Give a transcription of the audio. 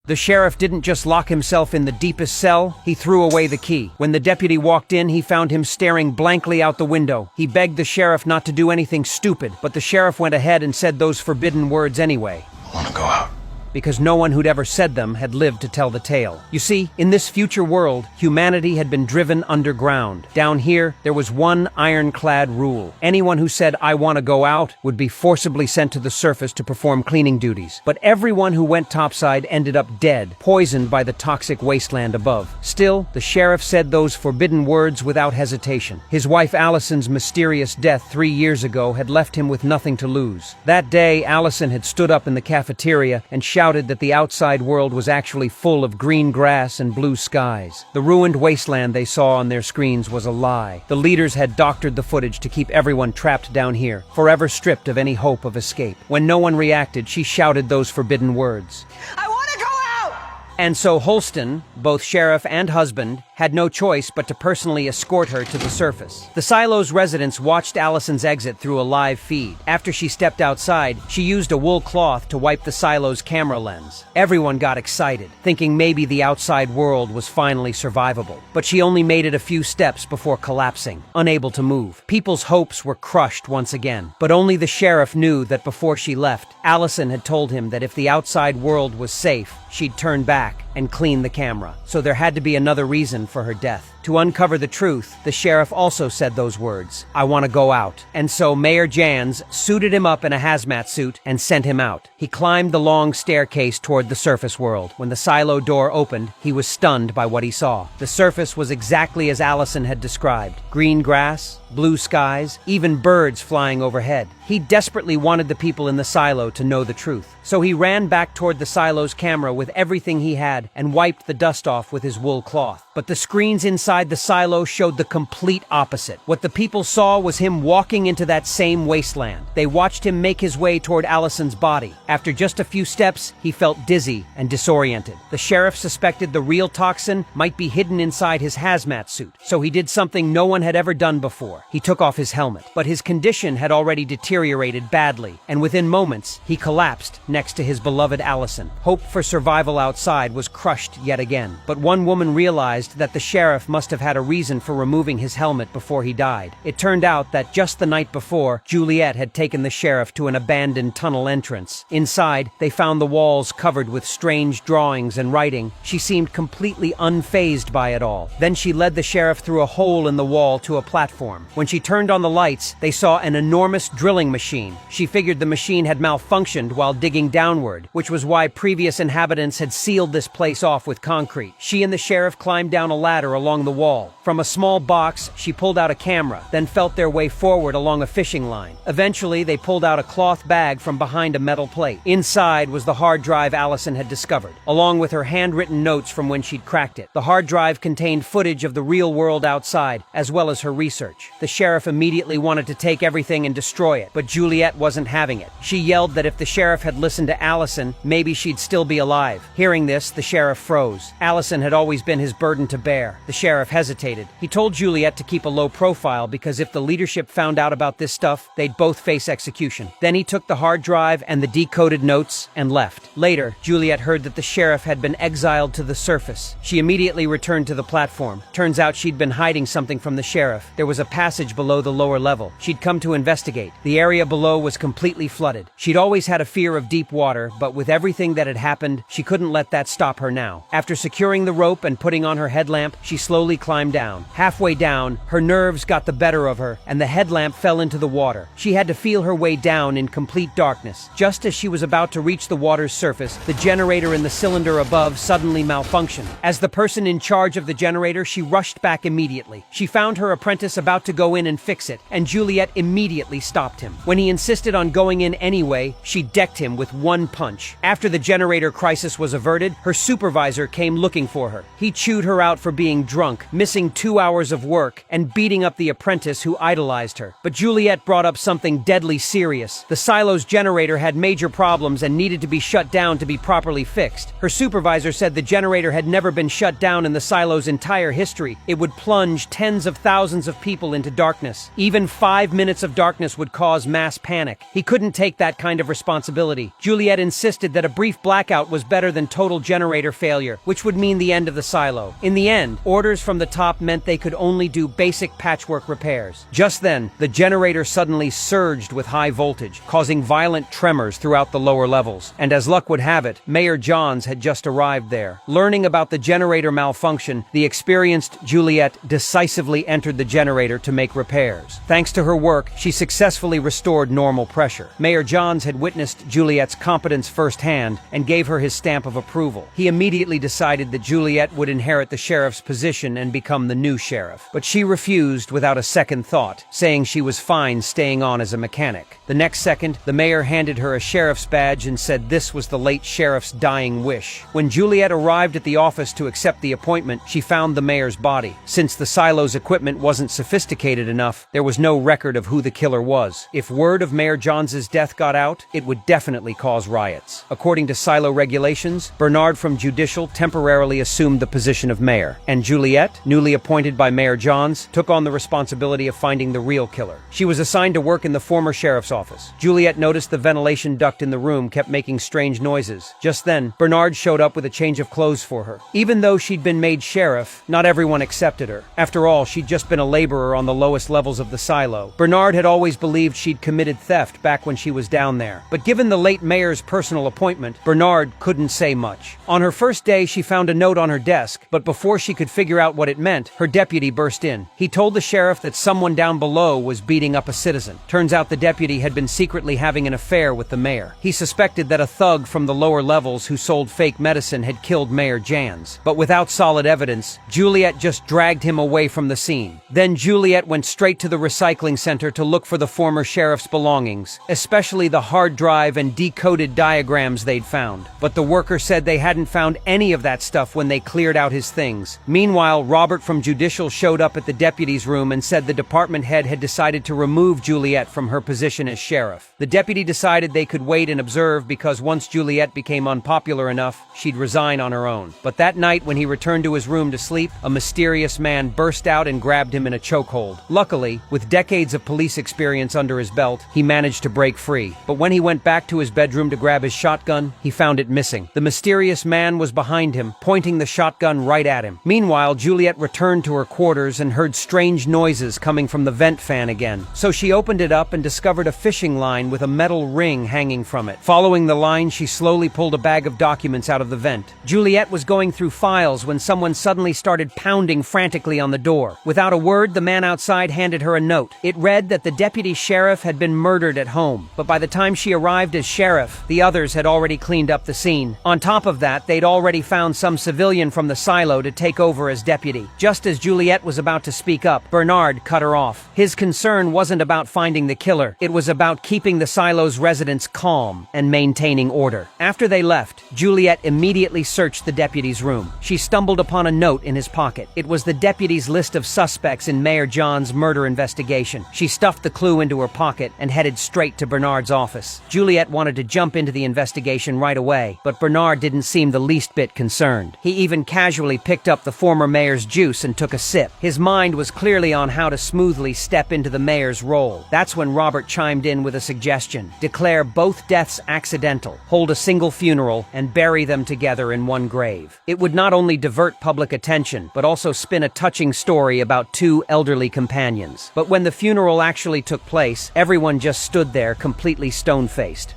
The sheriff didn't just lock himself in the deepest cell, he threw away the key. When the deputy walked in, he found him staring blankly out the window. He begged the sheriff not to do anything stupid, but the sheriff went ahead and said those forbidden words anyway. I want to go out. Because no one who'd ever said them had lived to tell the tale. You see, in this future world, humanity had been driven underground. Down here, there was one ironclad rule. Anyone who said, "I want to go out," would be forcibly sent to the surface to perform cleaning duties. But everyone who went topside ended up dead, poisoned by the toxic wasteland above. Still, the sheriff said those forbidden words without hesitation. His wife Allison's mysterious death 3 years ago had left him with nothing to lose. That day, Allison had stood up in the cafeteria and shouted that the outside world was actually full of green grass and blue skies. The ruined wasteland they saw on their screens was a lie. The leaders had doctored the footage to keep everyone trapped down here, forever stripped of any hope of escape. When no one reacted, she shouted those forbidden words. I want to go out! And so Holston, both sheriff and husband, had no choice but to personally escort her to the surface. The silo's residents watched Allison's exit through a live feed. After she stepped outside, she used a wool cloth to wipe the silo's camera lens. Everyone got excited, thinking maybe the outside world was finally survivable. But she only made it a few steps before collapsing, unable to move. People's hopes were crushed once again. But only the sheriff knew that before she left, Allison had told him that if the outside world was safe, she'd turn back and clean the camera. So there had to be another reason for her death. To uncover the truth, the sheriff also said those words, "I want to go out." And so Mayor Jans suited him up in a hazmat suit and sent him out. He climbed the long staircase toward the surface world. When the silo door opened, he was stunned by what he saw. The surface was exactly as Allison had described. Green grass, blue skies, even birds flying overhead. He desperately wanted the people in the silo to know the truth. So he ran back toward the silo's camera with everything he had and wiped the dust off with his wool cloth. But the screens inside the silo showed the complete opposite. What the people saw was him walking into that same wasteland. They watched him make his way toward Allison's body. After just a few steps, he felt dizzy and disoriented. The sheriff suspected the real toxin might be hidden inside his hazmat suit, so he did something no one had ever done before. He took off his helmet. But his condition had already deteriorated badly, and within moments, he collapsed next to his beloved Allison. Hope for survival outside was crushed yet again. But one woman realized that the sheriff must have had a reason for removing his helmet before he died. It turned out that just the night before, Juliet had taken the sheriff to an abandoned tunnel entrance. Inside, they found the walls covered with strange drawings and writing. She seemed completely unfazed by it all. Then she led the sheriff through a hole in the wall to a platform. When she turned on the lights, they saw an enormous drilling machine. She figured the machine had malfunctioned while digging downward, which was why previous inhabitants had sealed this place off with concrete. She and the sheriff climbed down a ladder along the wall. From a small box, she pulled out a camera, then felt their way forward along a fishing line. Eventually, they pulled out a cloth bag from behind a metal plate. Inside was the hard drive Allison had discovered, along with her handwritten notes from when she'd cracked it. The hard drive contained footage of the real world outside, as well as her research. The sheriff immediately wanted to take everything and destroy it, but Juliet wasn't having it. She yelled that if the sheriff had listened to Allison, maybe she'd still be alive. Hearing this, the sheriff froze. Allison had always been his burden to bear. The sheriff hesitated. He told Juliet to keep a low profile because if the leadership found out about this stuff, they'd both face execution. Then he took the hard drive and the decoded notes and left. Later, Juliet heard that the sheriff had been exiled to the surface. She immediately returned to the platform. Turns out she'd been hiding something from the sheriff. There was a passage below the lower level. She'd come to investigate. The area below was completely flooded. She'd always had a fear of deep water, but with everything that had happened, she couldn't let that stop her now. After securing the rope and putting on her headlamp, she slowly climbed down. Halfway down, her nerves got the better of her, and the headlamp fell into the water. She had to feel her way down in complete darkness. Just as she was about to reach the water's surface, the generator in the cylinder above suddenly malfunctioned. As the person in charge of the generator, she rushed back immediately. She found her apprentice about to go in and fix it, and Juliet immediately stopped him. When he insisted on going in anyway, she decked him with one punch. After the generator crisis was averted, her supervisor came looking for her. He chewed her out for being drunk, missing 2 hours of work, and beating up the apprentice who idolized her. But Juliet brought up something deadly serious. The silo's generator had major problems and needed to be shut down to be properly fixed. Her supervisor said the generator had never been shut down in the silo's entire history. It would plunge tens of thousands of people into darkness. Even 5 minutes of darkness would cause mass panic. He couldn't take that kind of responsibility. Juliet insisted that a brief blackout was better than total generator generator failure, which would mean the end of the silo. In the end, orders from the top meant they could only do basic patchwork repairs. Just then, the generator suddenly surged with high voltage, causing violent tremors throughout the lower levels. And as luck would have it, Mayor Johns had just arrived there. Learning about the generator malfunction, the experienced Juliet decisively entered the generator to make repairs. Thanks to her work, she successfully restored normal pressure. Mayor Johns had witnessed Juliet's competence firsthand and gave her his stamp of approval. He immediately decided that Juliet would inherit the sheriff's position and become the new sheriff. But she refused without a second thought, saying she was fine staying on as a mechanic. The next second, the mayor handed her a sheriff's badge and said this was the late sheriff's dying wish. When Juliet arrived at the office to accept the appointment, she found the mayor's body. Since the silo's equipment wasn't sophisticated enough, there was no record of who the killer was. If word of Mayor Johns' death got out, it would definitely cause riots. According to silo regulations, Bernard from Judicial temporarily assumed the position of mayor, and Juliet, newly appointed by Mayor Johns, took on the responsibility of finding the real killer. She was assigned to work in the former sheriff's office. Juliet noticed the ventilation duct in the room kept making strange noises. Just then, Bernard showed up with a change of clothes for her. Even though she'd been made sheriff, not everyone accepted her. After all, she'd just been a laborer on the lowest levels of the silo. Bernard had always believed she'd committed theft back when she was down there. But given the late mayor's personal appointment, Bernard couldn't say much. On her first day, she found a note on her desk, but before she could figure out what it meant, her deputy burst in. He told the sheriff that someone down below was beating up a citizen. Turns out the deputy had been secretly having an affair with the mayor. He suspected that a thug from the lower levels who sold fake medicine had killed Mayor Johns. But without solid evidence, Juliet just dragged him away from the scene. Then Juliet went straight to the recycling center to look for the former sheriff's belongings, especially the hard drive and decoded diagrams they'd found. But the worker said they hadn't found any of that stuff when they cleared out his things. Meanwhile, Robert from Judicial showed up at the deputy's room and said the department head had decided to remove Juliet from her position as sheriff. The deputy decided they could wait and observe because once Juliet became unpopular enough, she'd resign on her own. But that night, when he returned to his room to sleep, a mysterious man burst out and grabbed him in a chokehold. Luckily, with decades of police experience under his belt, he managed to break free. But when he went back to his bedroom to grab his shotgun, he found it missing. The mysterious man was behind him, pointing the shotgun right at him. Meanwhile, Juliet returned to her quarters and heard strange noises coming from the vent fan again. So she opened it up and discovered a fishing line with a metal ring hanging from it. Following the line, she slowly pulled a bag of documents out of the vent. Juliet was going through files when someone suddenly started pounding frantically on the door. Without a word, the man outside handed her a note. It read that the deputy sheriff had been murdered at home, but by the time she arrived as sheriff, the others had already cleaned up the scene. On top of that, they'd already found some civilian from the silo to take over as deputy. Just as Juliet was about to speak up, Bernard cut her off. His concern wasn't about finding the killer. It was about keeping the silo's residents calm and maintaining order. After they left, Juliet immediately searched the deputy's room. She stumbled upon a note in his pocket. It was the deputy's list of suspects in Mayor Johns' murder investigation. She stuffed the clue into her pocket and headed straight to Bernard's office. Juliet wanted to jump into the investigation right away, but Bernard didn't seem the least bit concerned. He even casually picked up the former mayor's juice and took a sip. His mind was clearly on how to smoothly step into the mayor's role. That's when Robert chimed in with a suggestion. Declare both deaths accidental, hold a single funeral, and bury them together in one grave. It would not only divert public attention, but also spin a touching story about two elderly companions. But when the funeral actually took place, everyone just stood there completely stone-faced.